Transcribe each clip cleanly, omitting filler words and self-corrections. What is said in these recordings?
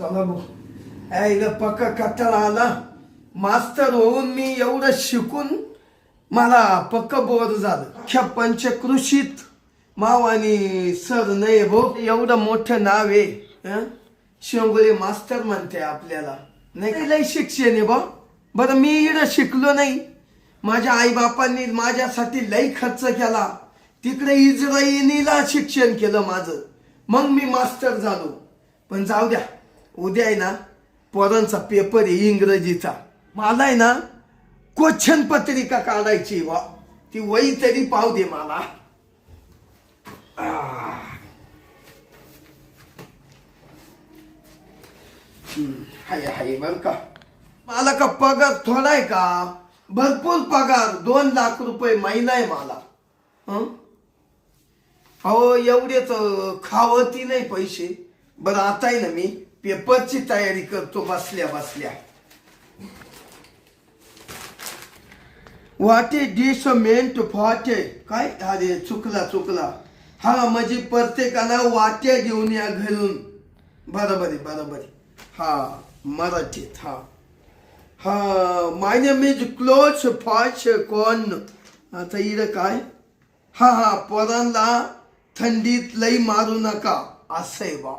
चला भाऊ यायला पक्का कट्टाळा आला. मास्तर होऊन मी एवढं शिकून मला पक्क बोर झालं. अख्ख्या पंचकृषीत माव आणि सर नाही भाऊ एवढं मोठं नाव आहे. शेंगोळे मास्तर म्हणते आपल्याला नाही लय शिक्षण आहे भाऊ. बरं मी इकडं शिकलो नाही. माझ्या आई बापांनी माझ्यासाठी लई खर्च केला. तिकडे इस्रायलीला शिक्षण केलं माझं. मग मी मास्टर झालो. पण जाऊ द्या उद्या आहे ना पोरांचा पेपर आहे इंग्रजीचा. मला आहे ना क्वेश्चन पत्रिका काढायची वा ती वही तरी पाहू दे मला. हाय हाय बर का मला का पगार थोडा आहे का भरपूर पगार 2 लाख रुपये महिना आहे मला. अहो एवढेच खावती नाही पैसे. बरं आता आहे ना मी पेपरची तयारी करतो बसल्या बसल्या. वाटे डिश मेंट फाटे काय अरे चुकला हा म्हणजे प्रत्येकाला वाट्या घेऊन या घरून. बरोबर आहे बरोबर आहे. हा मराठीत हा माय नेम इज क्लोज फाश कोण. आता इकडं काय हा पोरांना थंडीत लई मारू नका असं आहे बा.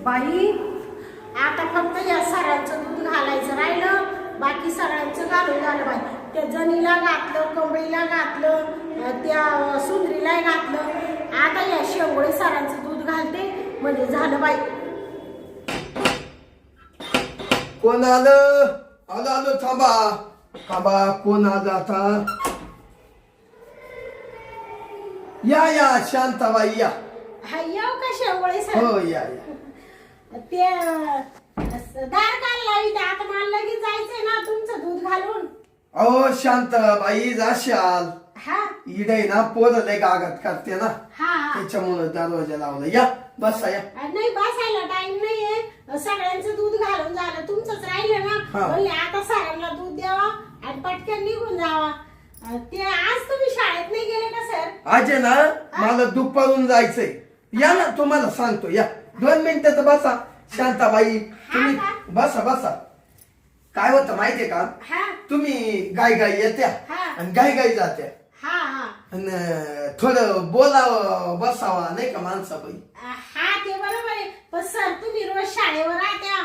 बाई आता फक्त या सरांचं दूध घालायचं राहिलं. बाकी सगळ्यांचं घालून झालं बाई. त्या जणीला घातलं कंबळीला घातलं त्या सुंदरीला घातलं. आता या शेंगोळे सरांचं दूध घालते म्हणजे झालं बाई. कोण आलं आलो आलो थांबा कोण आलं आता. या शांताबाई या. हा येऊ का शेंगोळे सर. हो या ते दार काल लावी आता मला लगेच जायचंय ना तुमचं दूध घालून. अहो शांताबाई जाशाल. हा इडे ना पोरं लय गागत करते ना हा त्याच्यामुळे दरवाजा लावला. या बसा या. नाही बसायला टाइम नाहीये. सगळ्यांचं दूध घालून झालं तुमचंच राहिलं ना. म्हणले आता सरांना दूध द्यावा आणि पटकन निघून जावा. ते आज तुम्ही शाळेत नाही गेले का सर. आज आहे ना मला दुपारून जायचंय. या ना तुम्हाला सांगतो या 2 मिनिटात बसा. शांताबाई तुम्ही बसा. काय होतं माहितीये का तुम्ही गाई येत्या आणि गाई जात्या आणि थोडं बोलावं बसावा नाही का माणसाबाई. हा ते बरोबर आहे. पण सर तुम्ही रोज शाळेवर राहत्या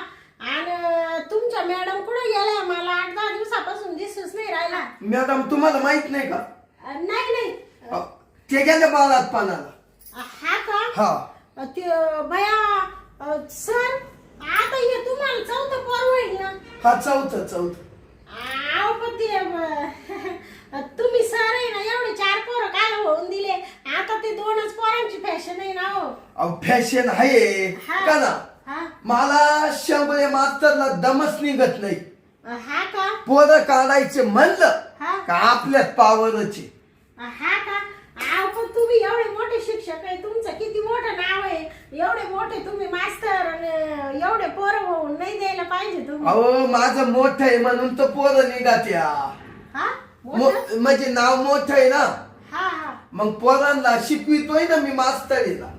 आणि तुमच्या मॅडम कुठे गेल्या मला 8-10 दिवसापासून दिसूच नाही राहिला. मॅडम तुम्हाला माहित नाही का. नाही ते गेल्या बाळात पानाला. हा का हा ते बया सर आता हे तुम्हाला 4थं पोर होईल ना. हा चौथं आव पण ते तुम्ही सर आहे ना एवढे 4 पोरं काय होऊन दिले. आता ते 2च पोरांची फॅशन आहे ना. हो फॅशन आहे का ना. मला शेंगोळे मास्तरला दमच निघत नाही. हा का पोरं काढायचे म्हणलं का आपल्यात पावरची. हा का आव पण तुम्ही एवढे मोठे शिक्षक आहे. तुमचं किती मोठं नाव आहे. एवढे मोठे तुम्ही मास्तर एवढे पोरं होऊन नाही द्यायला पाहिजे तुम्ही. अहो माझं मोठं आहे म्हणून तर पोरं निघात्या. म्हणजे नाव मोठं आहे ना. मग पोरांना शिकवितोय ना मी मास्तरीला.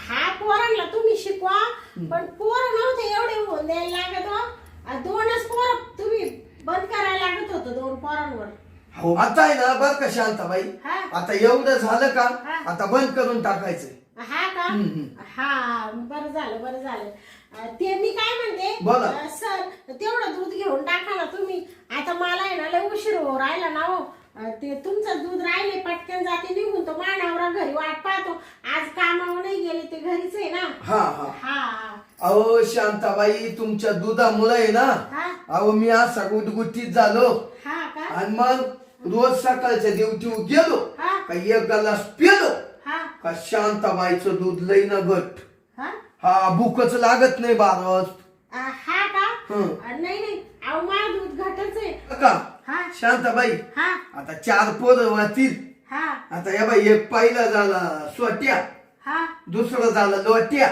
हा पोरांना तुम्ही शिकवा पण पोरं नव्हते एवढे होऊन द्यायला लागत. 2च पोरं तुम्ही बंद करायला लागत होतं 2 पोरांवर. हो आता आहे ना बर का शांताबाई. आता एवढं झालं का आता बंद करून टाकायचंय. हा का हा बरं झालं. ते मी काय म्हणते बोला सर तेवढं दूध घेऊन टाका ना तुम्ही. आता मला आहे ना लय उशीर हो राहिला ना. हो ते तुमचं दूध राहिले पटकन जाते निघून. तो मानावरा घरी वाट पाहतो. आज कामावर नाही गेले ते घरीच आहे ना. हा अहो शांताबाई तुमच्या दुधामुळे आहे ना अहो मी असा गुटगुटीत झालो. आणि मग रोज सकाळच्या ड्युटीवर गेलो का 1 ग्लास पिलो का शांताबाईचं दूध लई ना घट. हा भूकच लागत नाही 12 वाजता. हा का नाही अहो माझं दूध घटच आहे का शांताबाई. आता 4 पोरं वाहतील. आता या बाई एक पहिला झाला सोट्या. दुसरा झाला लोट्या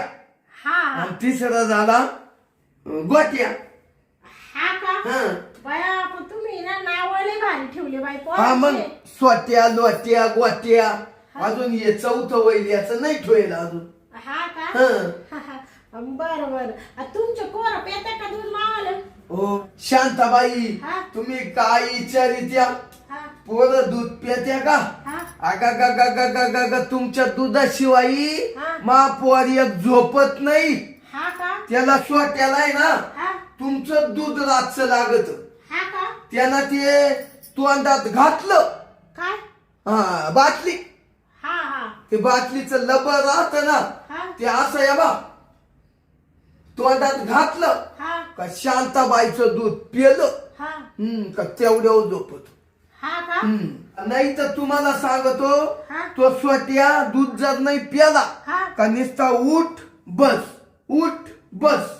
आणि तिसरा झाला गोट्या. हा का बया पण तुम्ही ना नावाले भारी ठेवले बाई. हा मग सोट्या लोट्या गोट्या अजून हे 4थं वैल याचं नाही ठेवलं अजून. हा का हं. बर बर तुमचे पोरं पेता का दूध मावाला? हो शांताबाई हा? तुम्ही काय विचारित्या हा पोरं दूध पित्या का? हा आगा तुमच्या दुधाशिवाय हा. महापोर एक झोपत नाही. हा का त्याला स्वतःला आहे ना हा तुमचं दूध रातचं लागत. हा का त्यानं ते तोंडात घातलं काय? हा बाटली हा हा ते बाटलीचं लबर राहत ना हा ते असं आहे बा तोंडात घातलं हा का शांताबाईचं दूध पिलं हा का तेवढ्यावर झोपत. हा का नाही तर तुम्हाला सांगतो हा. तो स्वतः दूध जर नाही प्याला हा का नुसता उठ बस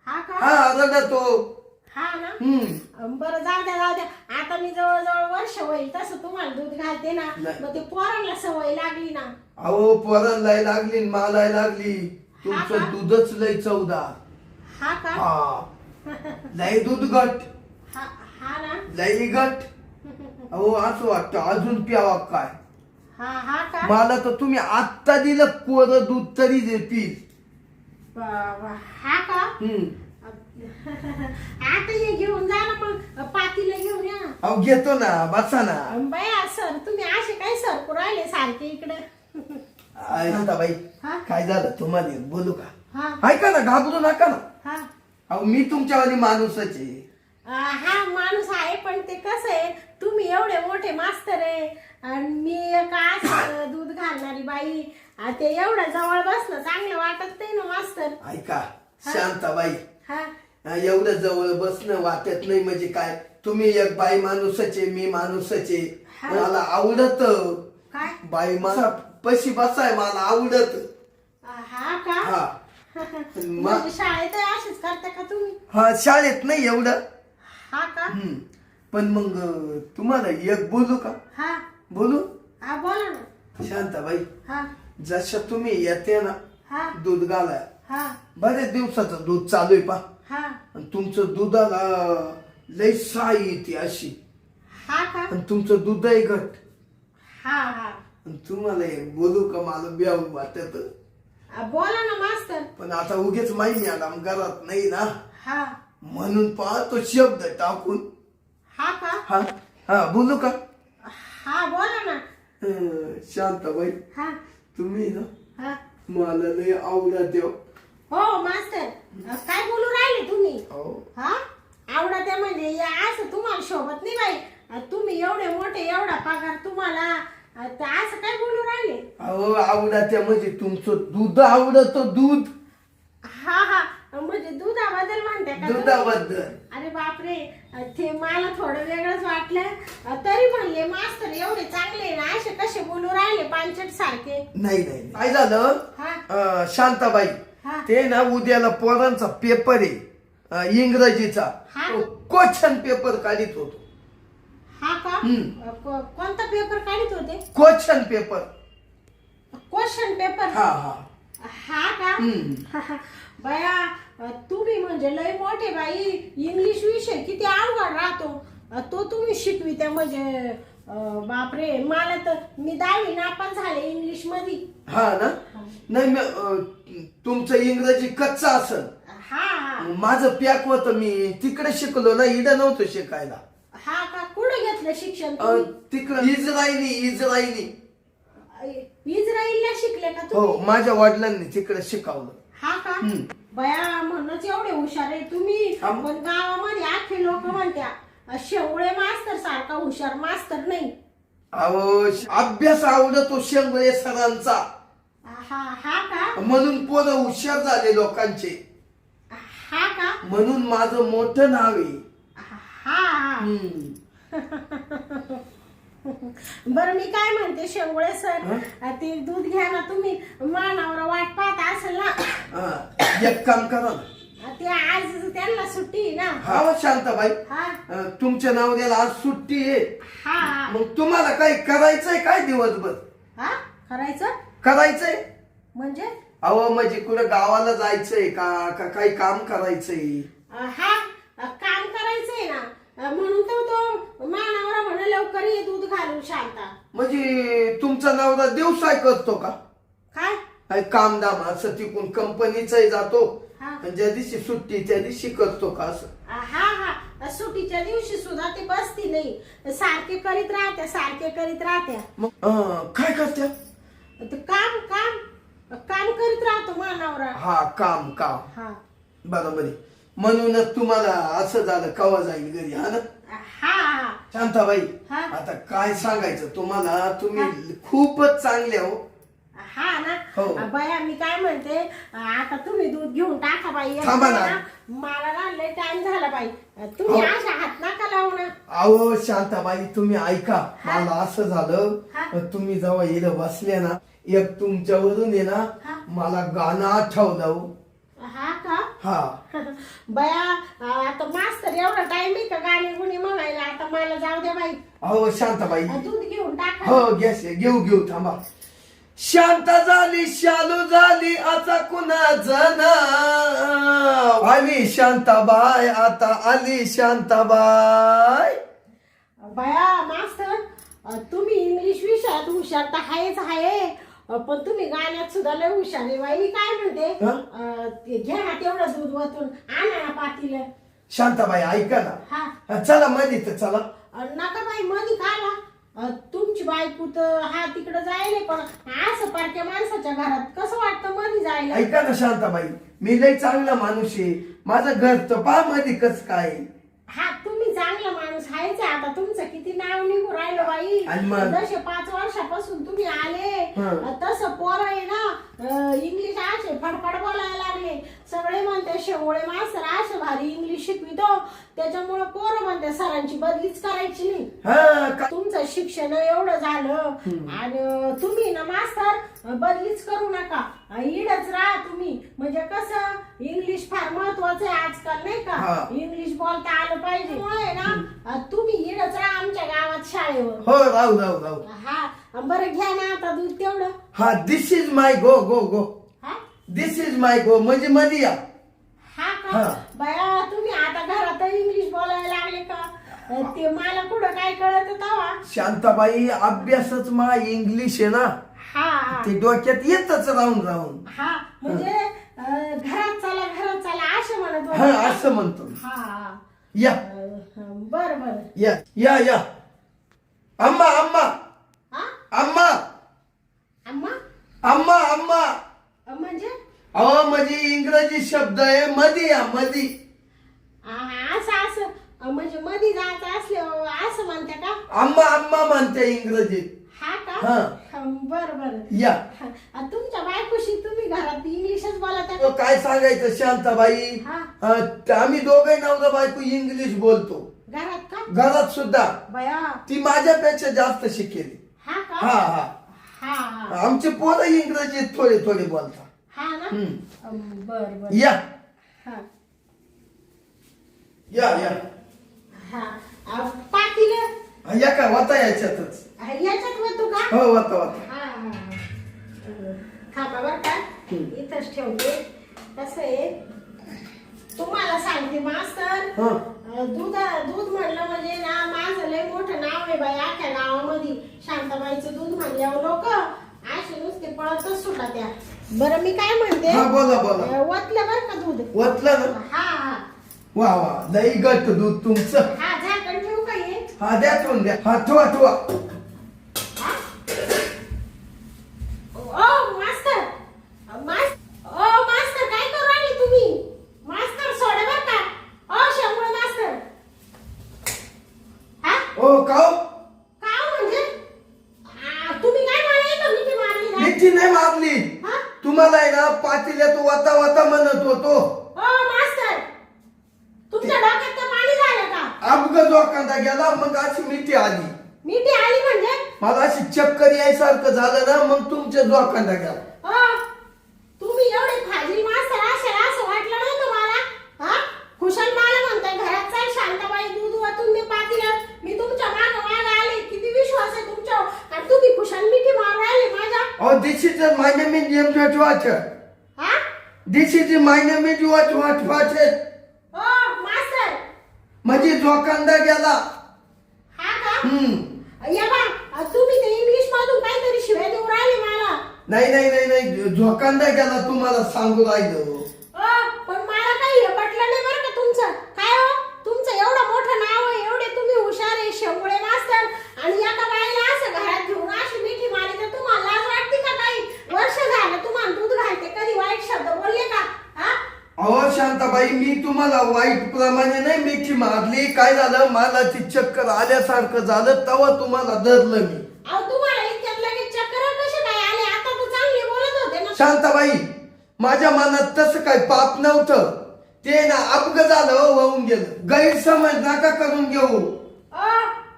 हा का हा रडतो. हा ना हम्म बरं जाऊ द्या आता मी जवळजवळ वर्ष होईल तसं तुम्हाला दूध घालते ना नाही. मग ते पोरांना सवय लागली ना. अहो पोरांना लागली मला लागली हा तुमचं का? दूधच लय चवदार. हा का हा लय दूध घट हा हा ना लय घट. अहो असं वाटतं अजून प्यावा काय. हा का मला तर तुम्ही आत्ता दिलं कोरं दूध तरी देतील. हा का हम्म आता ये घेऊन जा ना मग पातीला घेऊन या ना. अहो घेतो ना बसा ना. बया सर तुम्ही असे काय सरकू राहिले सारखे इकडे. शांताबाई हा काय झालं तुम्हाला एक बोलू का? हा ऐका ना घाबरू नका ना. हा अहो मी तुमच्यावाली माणूसच आहे. हा माणूस आहे पण ते कसं आहे तुम्ही एवढे मोठे मास्तर आहे आणि मी एक असं दूध घालणारी बाई ते एवढं जवळ बसणं चांगलं वाटत नाही ना मास्तर. ऐका शांताबाई हा एवढं जवळ बसणं वाटत नाही म्हणजे काय तुम्ही एक बाई माणूसच आहे मी माणूसच आहे. हा. मला आवडत काय बाई माणसा पशी बसाय मला आवडत. हा का हा म्हणजे शाळेत अशीच करता का तुम्ही? हा शाळेत नाही एवढं. हा का पण मग तुम्हाला एक बोलू का? हा बोलू हा बोला ना. शांताबाई हा जसं तुम्ही येते ना हा दूध घालाय हा बरेच दिवसाचं दूध चालू आहे पा हा आणि तुमचं दुधाला लय साई येते अशी हा का आणि तुमचं दूधही घट. हा हा आणि तुम्हाला एक बोलू का मला ब्याव वाटत. बोला ना मास्तर. पण आता उगेच माहिती मॅडम घरात नाही ना हा म्हणून पाहतो शब्द टाकून. हा का हा हा बोलू का? हा बोला ना. शांताबाई हा तुम्ही ना हा मला लय आवडत हो. हो मास्तर काय बोलू राहिले तुम्ही? हो. हा आवडत आहे म्हणजे या असं तुम्हाला शोभत नाही बाई. तुम्ही एवढे मोठे एवढा पगार तुम्हाला तर असं काय बोलू राहिले? अहो आवडत म्हणजे तुमचं दूध आवडत दूध. हा हा म्हणजे दुधाबद्दल म्हणते का तुम्ही? दुधाबद्दल. अरे बापरे ते मला थोडं वेगळंच वाटलं तरी म्हणले मास्तर एवढे चांगले ना असे कसे बोलू राहिले पांचट सारखे. नाही काय झालं हा शांताबाई हा ते ना उद्याला पोरांचा पेपर आहे इंग्रजीचा. हा. क्वेश्चन पेपर काढित होतो. हा का कोणता पेपर काढत होते? Question paper. Question paper. हा हा हा का बया तुम्ही म्हणजे लय मोठे बाई. इंग्लिश विषय किती अवघड राहतो तो तुम्ही शिकवित्या म्हणजे बापरे. मला तर मी 10वी नापास झाले इंग्लिश मध्ये. हा ना नाही तुमचं इंग्रजी कच्चा असेल. हा माझं पॅक होतं मी तिकडे शिकलो ना इथं नव्हतं शिकायला. हा का कुठं घेतलं शिक्षण तुम्ही? तिकडं इस्रायली इस्रायलला शिकले का हो तुम्ही? माझ्या वडिलांनी तिकडे शिकवलं. हा का बया म्हणूनच एवढे हुशार आहे तुम्ही. हा. पण गावामध्ये आखे लोक म्हणत्या शेवळे मास्तर सारखा हुशार मास्तर नाही. अहो अभ्यास आवडतो शेंगळे सरांचा हा का म्हणून पोरं हुशार झाले लोकांचे. हा का म्हणून माझं मोठं नाव आहे. हा बरं मी काय म्हणते शेंगुळे सर ते दूध घ्या ना तुम्ही. मानावर वाट पाहत असेल ना. हा, एक काम करा ना. ते आज त्यांना सुट्टी आहे ना. हा शांताबाई हा तुमच्या नावाला आज सुट्टी आहे. हा मग तुम्हाला काही करायचंय काय दिवसभर? हा करायचंय म्हणजे अहो म्हणजे कुठं गावाला जायचंय का काही काम करायचंय? हा काम करायचंय ना म्हणून तर तो मानावरा म्हणे लवकर ये दूध घालून शांता. म्हणजे तुमचा नवरा दिवसाय करतो का? काय कामदाम असं तिकून कंपनीचाही जातो हा. आणि ज्या दिवशी सुट्टी त्या दिवशी करतो का असं. हा हा सुट्टीच्या दिवशी सुद्धा ते बसती नाही, सारखे करीत राहत्या, सारखे करीत राहत्या. मग काय करत्या. ते काम काम काम करीत राहतो मानावरा. हा काम काम हा बरोबर आहे. म्हणूनच तुम्हाला असं झालं कवा जाईल घरी हा ना. हा शांताबाई हा. आता काय सांगायचं तुम्हाला, तुम्ही खूपच चांगले हो. हा ना. हो. बाया मी काय म्हणते, आता तुम्ही दूध घेऊन टाका बाई. थांबा ना. मला ना लय टाइम झाला बाई. तुम्ही हो. अशा हात नका लावू ना. अहो शांताबाई तुम्ही ऐका, हा. मला असं झालं हा. तुम्ही जेव्हा इथं बसले ना, एक तुमच्यावरून आहे ना हा. मला गाणं आठवलं हो. हा का. हा बया आता मास्तर एवढा टाइम आहे का गाणी गुणी म्हणायला. आता मला जाऊ द्या बाई. अहो शांताबाई दूध घेऊन टाका. हो गॅस घेऊ थांबा. शांत झाली शालू झाली आता कुणाचं नाव आली शांताबाई, आता आली शांताबाई. बया मास्तर तुम्ही इंग्लिश विषयात हुशार तर आहेच आहे, पण तुम्ही गाण्यात सुद्धा लय हुशार आहे बाई. मी काय म्हणते, ते घ्या ना तेवढं दूध वतून आणा ना पातीला. शांताबाई ऐका ना. हा चला मध्ये तर चला. नका बाई मधी खाला. तुमची बायको तर हा तिकडे जायले, पण असं पारख्या माणसाच्या घरात कसं वाटतं मधी जायला. ऐका ना शांताबाई, मी लय चांगला माणूस आहे, माझं घर तर पा मध्ये कस काय. हा तुम्ही चांगला माणूस आहेच. आता तुमचं किती नाव निघून राहिलं बाई. आणि मग? जसे 5 वर्षापासून तुम्ही आले हं. तसं पोरं आहे ना इंग्लिश असे फडफड बोलायला लागले. सगळे म्हणते शेवळे मास्तर असे भारी इंग्लिश शिकवितो, त्याच्यामुळे पोरं म्हणते सरांची बदलीच करायची नाही. हा तुमचं शिक्षण एवढं झालं आणि तुम्ही ना मास्तर बदलीच करू नका, इडच राहा तुम्ही. म्हणजे कसं इंग्लिश फार महत्वाचं आहे आजकाल नाही हा. का. इंग्लिश बोलता आलं पाहिजे. त्यामुळे ना तुम्ही इडच राहा आमच्या गावात शाळेवर. हो राहू. हा बरं घ्या ना आता दूध तेवढं. हा दिस इज माय गो. हा दिस इज माय गो म्हणजे मध्ये या. हा हा. का बया तुम्ही आता घरात इंग्लिश बोलायला लागले का. ते मला कुठं काय कळत तवा. शांताबाई अभ्यासच मा इंग्लिश आहे ना, हा ते डोक्यात येतच राहून. हा म्हणजे घरात चला असं म्हणत होते हा का? असं म्हणतो. हा या बर या अम्मा हा अम्मा अम्मा अम्मा म्हणजे अहो म्हणजे इंग्रजी शब्द आहे मध्ये या मध्ये. असं म्हणजे मध्ये जायचं असलं असं म्हणते का. अम्मा म्हणते इंग्रजीत. हा हा. का बर या तुमच्या बायकोशी तुम्ही घरात इंग्लिशच बोलता तो का. काय सांगायचं शांताबाई, हा. आम्ही दोघे नवरा बायको इंग्लिश बोलतो घरात का घरात सुद्धा. बया. ती माझ्यापेक्षा जास्त शिकेली. हा का. हा हा आमचे पोरं इंग्रजीत थोडे बोलतात. हा ना. बर या हा या पातीला या का वाता याच्यातच. याच्यात होतो का. हो वाता हा थांबा बर का इथंच ठेवते. कसं आहे तुम्हाला सांगते मास्तर, दूध म्हणलं म्हणजे ना माझं लय मोठं नाव आहे बाई अख्ख्या गावामध्ये. शांताबाईचं दूध म्हणल्यावर लोक असे नुसते पळतच सुटा त्या. बरं मी काय म्हणते, बोला वतलं बर का दूध. वतलं ना. हा वा लई गट दूध तुमचं. हा झाकण ठेवू का हे. हा द्या ठेवून द्या. हा ठेवा. ओ मास्तर मास्तर काय करू राहिले तुम्ही. मास्तर सोडा बर का. ओ शंभू मास्तर. हा ओ काव का म्हणजे तुम्ही काय म्हणाले का मिठी मारली ना. मिठी नाही मारली. हा? तुम्हाला आहे ना पातील्यात वाता म्हणत होतो. ओ मास्तर तुमच्या डोक्यात तर पाणी झालं का. अपघात वाकांदा गेला मग अशी मिठी आली. मिठी आली म्हणजे मला अशी चक्कर यायसारखं झालं ना, मग तुमच्या वाकांदा गेला. तुम्ही एवढे फाजील मास्तर असं वाटलं नव्हतं मला. हा खुशाल मला म्हणताय घरात चाल शांताबाई दूध वाटून दे पातीला. मी तुमच्या माग आले. किती विश्वास आहे तुमच्यावर. आणि तुम्ही खुशाल मिठी मारून राहिले माझ्या. Oh, this is my name is James Watcher. हा This is my name is Watcher. ओ मास्तर. म्हणजे जोकांदा गेला. हा का. या बा तुम्ही ते इंग्लिश मधून काहीतरी शिव्या देऊ राहिले मला. नाही नाही नाही नाही झोकांदा गेला तुम्हाला सांगू राहिलो. पण मला काही हे पटलं नाही बरं का तुमचं. काय हो तुमचं एवढं मोठं नाव आहे, एवढे तुम्ही हुशार आहे, शेंगुळे मास्तर, आणि एका बाईला असं घरात घेऊन अशी मिठी मारी तर तुम्हाला लाज वाटते का? काही वर्ष झालं तुम्हाला दूध घालते, कधी वाईट शब्द बोलले का? हा अहो शांताबाई, मी तुम्हाला वाईट प्रमाणे नाही मिठी मारली. काय झालं, मला ती चक्कर आल्यासारखं झालं, तेव्हा तुम्हाला धरलं मी. अहो तुम्हाला इतक्यात लगेच चक्कर कशी काय आली? आता तर चांगली बोलत होते ना. शांताबाई, माझ्या मनात तसं काही पाप नव्हतं. ते ना अपघात झालं, होऊन गेलं. गैरसमज नका करून घेऊ.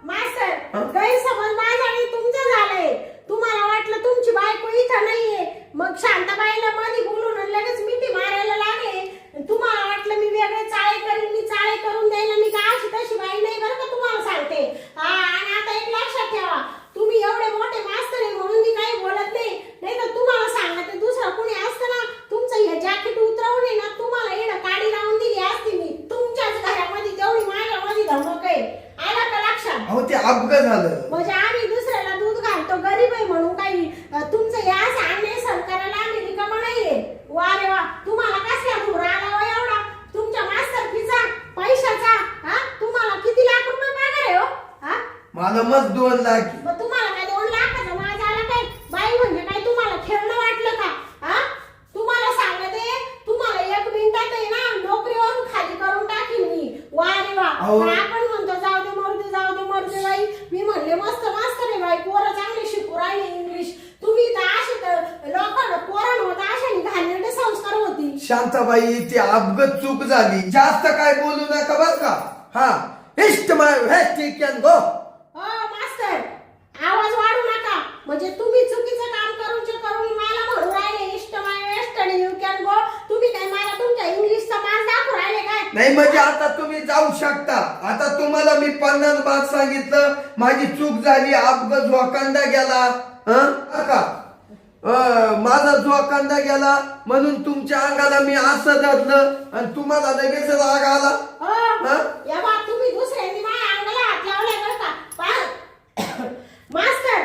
मास्तर, गैरसमज माझा आणि तुमचं झालंय. तुम्हाला वाटलं तुमची बायको इथं नाहीये, मग शांताबाईला मध्ये बोलून लगेच मिठी मारायला लागले. तुम्हाला वाटलं मी वेगळे चाळे करीन, मी चाळे करून द्यायला. मी काय अशी तशी बाई नाही बरं का, तुम्हाला सांगते. आणि आता एक लक्षात ठेवा, तुम्ही एवढे मोठे मास्तर आहे म्हणून मी काही बोलत नाही. नाही तर तुम्हाला सांगते, दुसरा कोणी असतं ना तुमचं हे जॅकेट उतरवून आहे ना, तुम्हाला येणं काडी लावून दिली असती मी. तुमच्याच घरामध्ये तेवढी माझ्यामध्ये धमक आहे. आला का लक्षात? अहो ते अपघात झालं. म्हणजे आम्ही दुसऱ्याला दूध घालतो, गरीब आहे म्हणून काही तुमचं हे असं अन्याय सहन करायला आम्ही रिकामा नाहीये. वा रे वा, तुम्हाला कसला धूर आला हो एवढा तुमच्या मास्तरकीचा, पैशाचा? तुम्हाला किती लाख रुपये पगार आहे हो? मला मग 2 लाख. मग तुम्हाला काय 2 लाखाचा माझा आला काय? बाई म्हणजे काय तुम्हाला खेळणं वाटलं का? तुम्हाला सांगते, तुम्हाला 1 मिनिटात आहे ना नोकरीवरून खाली करून टाकीन मी. वा रे वा. पण आपण म्हणतो जाऊ दे मरू दे, जाऊ दे मरू दे बाई. मी म्हणले मस्त मास्तर आहे बाई, पोरं चांगले शिकू राहिले इंग्लिश. तुम्ही तर असे लोकांना पोरांवर अशाने घालणारे संस्कार होती. शांताबाई, ती अपघात चूक झाली, जास्त काय बोलू नका बर का. हा इष्ट माय कॅन गो. मास्तर, आवाज वाढू नका. म्हणजे तुम्ही चुकीचं काम करून मला म्हणू राहिले इष्ट माय वेस्ट आणि यू कॅन गो. तुम्ही काय मला तुमच्या इंग्लिशचा मान दाखवू राहिले काय? नाही म्हणजे आता तुम्ही जाऊ शकता. आता तुम्हाला मी 50 बात सांगितलं, माझी चूक झाली, अपघात झोकांदा गेला. माझा झोकांदा गेला म्हणून तुमच्या अंगाला मी असं धरलं आणि तुम्हाला लगेच राग आला. तुम्ही दुसऱ्यांनी माझ्या अंगाला हात लावलाय बरं का? मास्तर,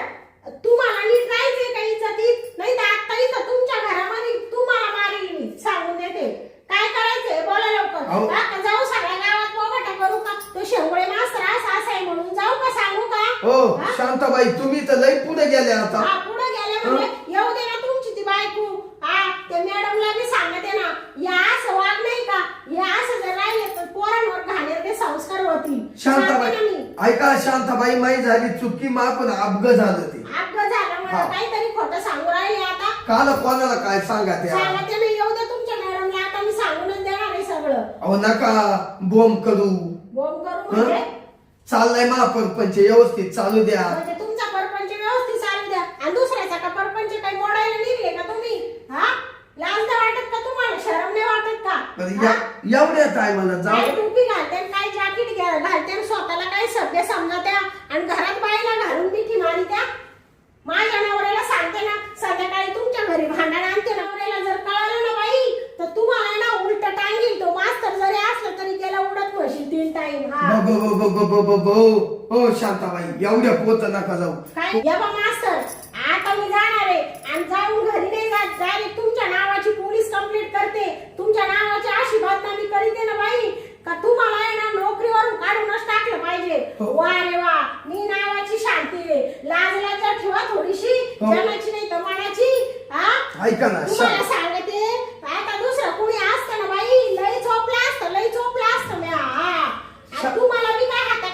तुम्हाला नीट राहायचंय का इज्जतीत? नाही तर आता इथं तुमच्या घरामध्ये तुम्हाला मारेल मी, सांगून देते. काय करायचंय बोला लवकर. जाऊ सगळ्या गावात पोपटा करू का? तो शेंगुळे मास्तर असं आहे म्हणून जाऊ का, सांगू का? हो शांताबाई, तुम्ही तर लई पुढे गेले आता. पुढे गेले म्हणजे येऊ दे ना तुमची ती बायको. त्या मॅडमला मी सांगते ना, या असं वाग नाही का, या असं जर राहिले तर पोरांवर घाणेरडे संस्कार होतील. शांताबाई ऐका, शांताबाई, माही झाली चुकी, मा पण अपघात झालं. ते अपघात झाला म्हणजे काहीतरी खोटं सांगू राहिले आता. काल कोणाला काय सांगा ते सांगते मी, येऊ दे तुमच्या मॅडमला, आता मी सांगूनच देणार आहे सगळं. अहो नका बॉम्ब करू. बॉम्ब करू म्हणजे? चाललाय मा परपंच व्यवस्थित चालू द्या. म्हणजे तुमचा परपंच व्यवस्थित चालू द्या आणि दुसऱ्याचा का परपंच काही मोडायला निघले का तुम्ही? लाज नाही वाटत का तुम्हाला? शरम नाही वाटत का? एवढ्या टायमाला काय जाऊ. टोपी घालते, काय जॅकेट घालते, स्वतःला काय सभ्य समजत्या आणि घरात बाईला घालून मिठी मारी त्या. माझ्या नवऱ्याला सांगते ना, संध्याकाळी तुमच्या घरी भांडण आणते. नवऱ्याला जर कळालं ना बाई तर तुम्हाला ना उलट टांगेल. तो मास्तर जरी असलं तरी त्याला उडत म्हणशील 3 टाइम. हो शांताबाई, एवढ्या पोत नका जाऊ. काय या बा मास्तर, आता मी जाणार आहे आणि जाऊन घरी नाही जात, डायरेक्ट तुमच्या नावाची पोलीस कंप्लेंट करते. तुमच्या नावाची अशी बदनामी करीते ना बाई का तुम्हाला आहे ना नोकरीवरून काढूनच टाकलं पाहिजे. वा रे वा, मी नावाची शांती आहे. लाज लाजा ठेवा थोडीशी, जनाची नाही तर मनाची. ऐका ना, तुम्हाला सांगते, आता दुसरं कोणी असतं ना बाई, लई झोपला असतं, लई झोपला असतं मी. तुम्हाला मी काय हाता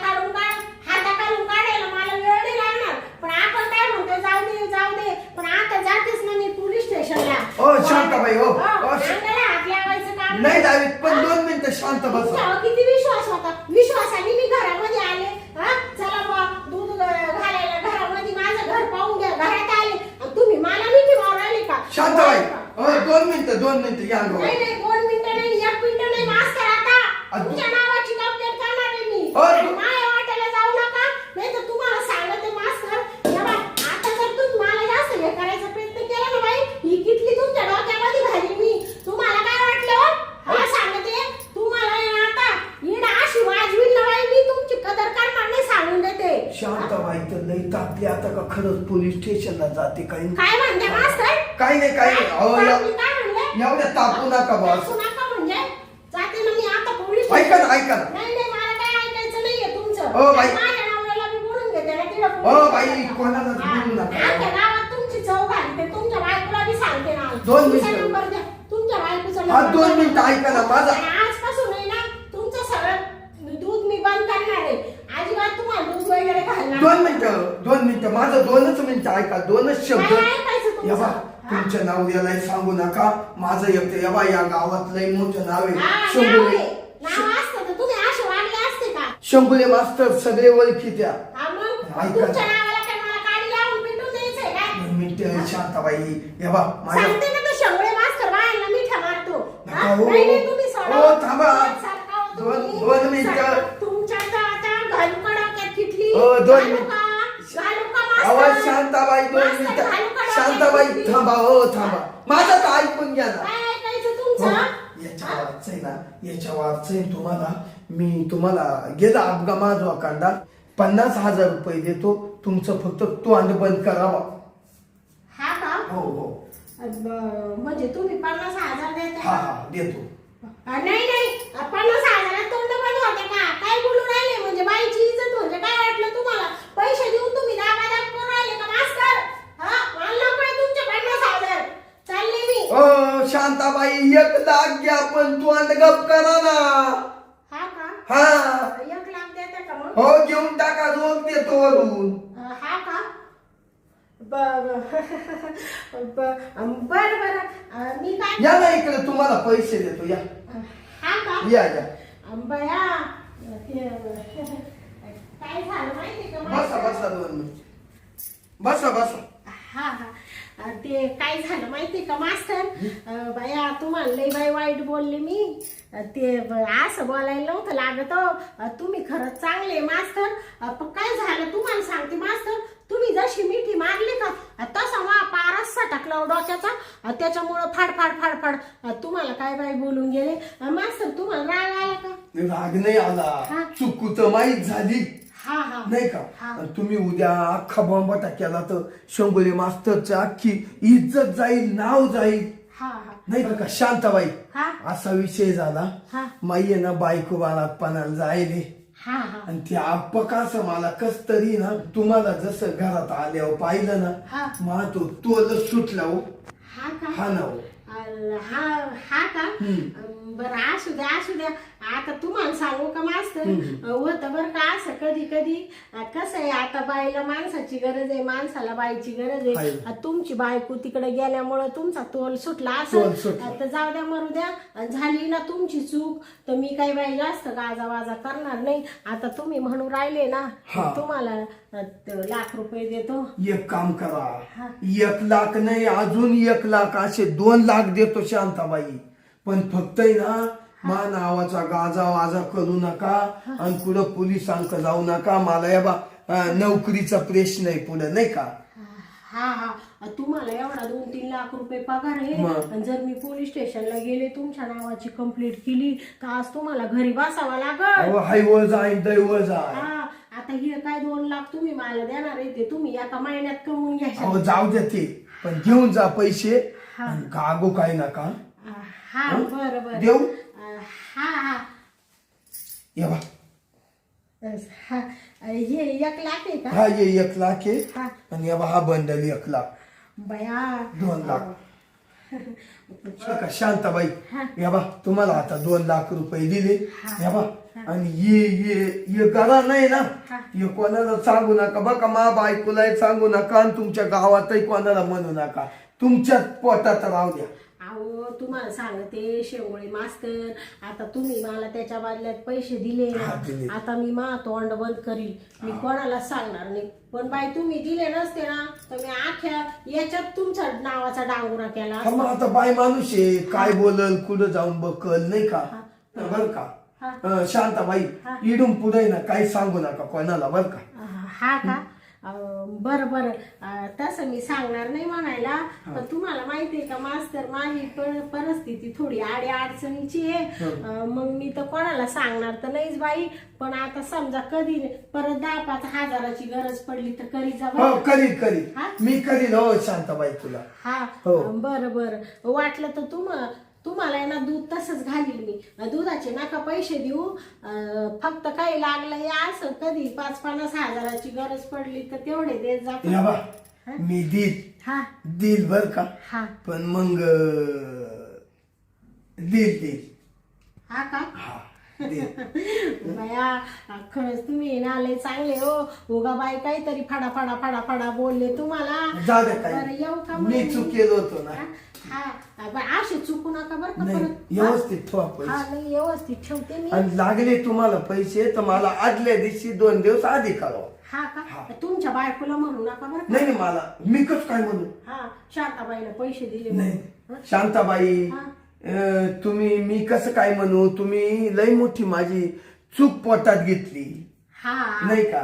काढून काढायला मला वेळ नाही लागणार. पण आपण काय म्हणतो, जाऊ दे. पण आता जातेच ना मी पोलीस स्टेशनला. शांताबाई, अंगाला हात लावायचं काम नाही दावीत, पण 2 मिनिटं शांत बसा. किती विश्वास होता, विश्वासाने मी घरामध्ये आले. चला बा दूध घालायला घरामध्ये माझं घर पाहून घ्या, घरात आले आणि तुम्ही मला मिठी मारायले का? शांताबाई, 2 मिनिटं या. नाही 2 मिनिटं नाही, 1 मिनिटं नाही मास्तर. आता तुमच्या नावाची कंप्लेंट करणार आहे मी. माझ्या वाट्याला जाऊ नका, नाही तर तुम्हाला सांगते मास्तर. आता जर तुम्ही मला जास्त हे करायचा प्रयत्न केला ना बाई, ही किटली तुमच्या डोक्यामध्ये घाली मी. तुम्हाला काय वाटलं? सांगते तुम्हाला आता इड अशी वाजवील ना बाई, मी तुमची कदर करणार नाही, सांगून देते. शांताबाई तर लई तापली आता का खरंच पोलीस स्टेशन स्टेशनला जाते काही काय म्हणते मास्तर? काही नाही काही नाही अहो काय म्हणले? एवढ्या तापू नका बॉस तापू नका म्हणजे जाते ना मी आता पोलीस ऐका ना ऐका ना नाही नाही मला काय ऐकायचं नाहीये तुमचं. हो, बाई. माझ्या नवऱ्याला मी बोलून घेते ना तिला हो पोलीस बाई स्टेशनला. कोणालाच बोलू नका आमच्या गावात तुमची चव घालते तुमच्या बायकोला बी सांगते ना. दोन तुमचा मिनिटं. नंबर द्या. तुमच्या बायकोचा हा नंबर 2 द्या. मिनिटं ऐका ना माझा आणि आजपासून आहे ना तुमचं सगळं दूध मी बंद करणार आहे. अजिबात तुम्हाला दूध वगैरे घालणार 2 मिनिटं माझं 2च मिनिटं ऐका 2च शब्द काय ऐकायचं तुमचं? यबा तुमच्या नवऱ्यालाही सांगू नका माझं एकटं यबा या गावात लय मोठं नाव हा, आहे नाव शंभुले आहे. नाव असतं तर तुम्ही असे वागले असते का? शंभुले मास्तर सगळे ओळखी त्या हा मग ऐका. तुमच्या नावाला काय मला काडी लावून पिटून द्यायचंय काय? 2 मिनिटं शांताबाई यबा माझ्या सांगते ना तो शेवळे मास्तर बायांना मिठा मारतो. नका हा? हो. नाही, नाही, तुम्ही सोडा. हो, थांबा. सारखा हो तुम्ही. 2 मिनिटं. सारखा तुमच्या आता घालूकडा किटली हो, 2 घालू मिनिटं. का? घालू का मास्तर? आवाज शांताबाई 2 मास्तर, मिनिटं घालू का शांताबाई डोक्यात थांबा हो थांबा माझं तर ऐकून घ्या ना काय ऐकायचं हो, तुमचं? याच्या वारच आहे ना याच्या वारच आहे तुम्हाला मी तुम्हाला गेला अपघा माझा कांदा 50,000 रुपये देतो तुमचं फक्त तोंड बंद करावा हा का? हो हो म्हणजे तुम्ही 50,000 देता हा का? हा देतो नाही नाही 50,000 तोंड बंद होते का? काय बोलून राहिले म्हणजे बाईची इज्जत म्हणजे काय वाटलं तुम्हाला? पैसे देऊन तुम्ही दाबादाब करून राहिले का मास्तर? हा मला नको आहे तुमचे 50,000 चालले मी. ओ शांताबाई 1,00,000 घ्या पण तोंड गप करा ना हा का? हा 1,00,000 देता का मग? हो घेऊन टाका रोज देतो वरून हा का? बर बर मी काय या ना इकडे तुम्हाला पैसे देतो या हा का? या या बया काय झालं माहिती का बसा बसा 2 मिनिट बसा बसा हा हा ते काय झालं माहिती का मास्तर बाया तुम्हाला लई बाई वाईट बोलले मी ते असं बोलायला नव्हतं लागत हो. तुम्ही खरंच चांगले मास्तर पण काय झालं तुम्हाला सांगते मास्तर तुम्ही जशी मिठी मारली का तसा मा पारस सटकला डोक्याचा त्याच्यामुळं फाड फाड फाड फाड तुम्हाला काय बाई बोलून गेले मास्तर तुम्हाला राग आला का? राग नाही आला हा. चुकू तर माहीत झाली हा हा नाही का हा. आणि तुम्ही उद्या अख्खा बॉम्बाटा केला तर शंभुले मास्तरच्या अख्खी इज्जत जाईल नाव जाईल हा हा नाही का शांताबाई हा असा विषय झाला हा माई ना बायको बाळात पणाला जायले हा हा आणि ते आप्पा असं मला कस तरी ना तुम्हाला जसं घरात आल्यावर पाहिलं हा. ना मा तो तोल सुटला हो हा का? हा ना हो हा हा का? बरं असू द्या आता तुम्हाला सांगू का मास्तर होतं बरं का असं कधी कधी कसं आहे आता बाईला माणसाची गरज आहे माणसाला बाईची गरज आहे आहे. तुमची बायको तिकडे गेल्यामुळं तुमचा तोल सुटला तोल असं सुटला. आता जाऊ द्या मरू द्या झाली ना तुमची चूक तर मी काही बाई जास्त गाजावाजा करणार नाही आता तुम्ही म्हणून राहिले ना हा. तुम्हाला लाख रुपये देतो एक काम हा. करा 1,00,000 नाही अजून 1,00,000 असे 2,00,000 देतो शांताबाई पण फक्त आहे ना मा नावाचा गाजा वाजा करू नका आणि पुढं पोलिसांक जाऊ नका मला या बा नोकरीचा प्रश्न आहे पुढे नाही का हा हा तुम्हाला एवढा 2-3 लाख रुपये पगार आहे मग? आणि जर मी पोलीस स्टेशनला गेले तुमच्या नावाची कंप्लीट केली तर आज तुम्हाला घरी बसावं लागल अहो हायवर जाईन दैवर जाय हा आता हे काय 2 लाख तुम्ही मला देणार आहे ते तुम्ही एका महिन्यात कमवून घ्या अहो जाऊ दे ते पण घेऊन जा पैसे हा. आणि गागो काय नका हा बरं बरं देऊ हा हा ये बा हा हे 1 लाख आहे का? हा ये 1,00,000 आहे हा आणि या बा हा बंडल 1,00,000 बया 2,00,000 बरं का शांताबाई हा. या बा तुम्हाला आता 2,00,000 रुपये दिले हा. या बा आणि ये करा नाही ना हा. हे कोणाला सांगू नका बघा मा बायकोलाही सांगू नका आणि तुमच्या गावातही कोणाला म्हणू नका तुमच्याच पोटात राहू द्या अहो तुम्हाला सांगते शेवळे मास्तर आता तुम्ही मला त्याच्या बदल्यात पैसे दिले हा, दिले. ना आता मी मा तोंड बंद करील मी कोणाला सांगणार नाही पण बाई तुम्ही दिले नसते ना तर मी आख्या याच्यात तुमच्या नावाचा डांगुरा केला हा असता. मग आता बाय माणूस आहे काय बोलल कुठं जाऊन बकल नाही का बर का शांताबाई हा. इडून पुढे ना काही सांगू नका कोणाला बर का हा का बरं बरं तसं मी सांगणार नाही म्हणायला, पण तुम्हाला माहितीये का मास्तर माझी परिस्थिती थोडी आडी अडचणीची आहे. मग मी तर कोणाला सांगणार तर नाहीच बाई, पण आता समजा कधी परत 10-5 हजाराची गरज पडली तर करीचा हो करी मी करीन हो शांताबाई तुला. हा बरं बरं वाटलं तर तुम्हाला आहे ना दूध तसंच घालील मी, दुधाचे नका पैसे देऊ, फक्त काही लागलं असं कधी 5-50 हजाराची गरज पडली तर तेवढे देत जा. मी देईल बर का, पण मग देईल. हा का बाया खरंच तुम्ही ना लय चांगले हो. उगा बाई काहीतरी फडा बोलले तुम्हाला. बरं येऊ का मी चुकेलो होतो ना. असे चुकू नका बरं का परत. व्यवस्थित ठेवा हा पैसे. नाही व्यवस्थित ठेवते मी. आणि लागले तुम्हाला पैसे तर मला आदल्या दिवशी 2 दिवस आधी कळवा. हा का तुमच्या बायकोला म्हणू नका बरं का. नाही मला मी कसं काय म्हणू. हा शांताबाईला पैसे दिले नाही शांताबाई तुम्ही मी कसं काय म्हणू. तुम्ही लई मोठी माझी चूक पोटात घेतली नाही का.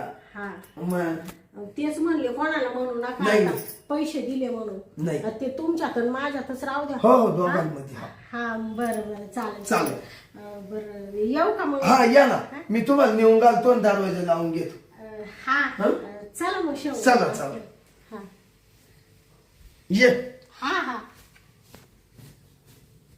तेच म्हणले कोणाला म्हणू नका आता. पैसे दिले म्हणून नाही ते तुमच्यात आणि माझ्यातच राहू द्या. हो दोघांमध्ये. हा बरं चालेल. बरं येऊ का मग. हा या ना मी तुम्हाला नेऊन घालतो आणि दरवाजा लावून घेतो. हा चला मग चला हा ये. हा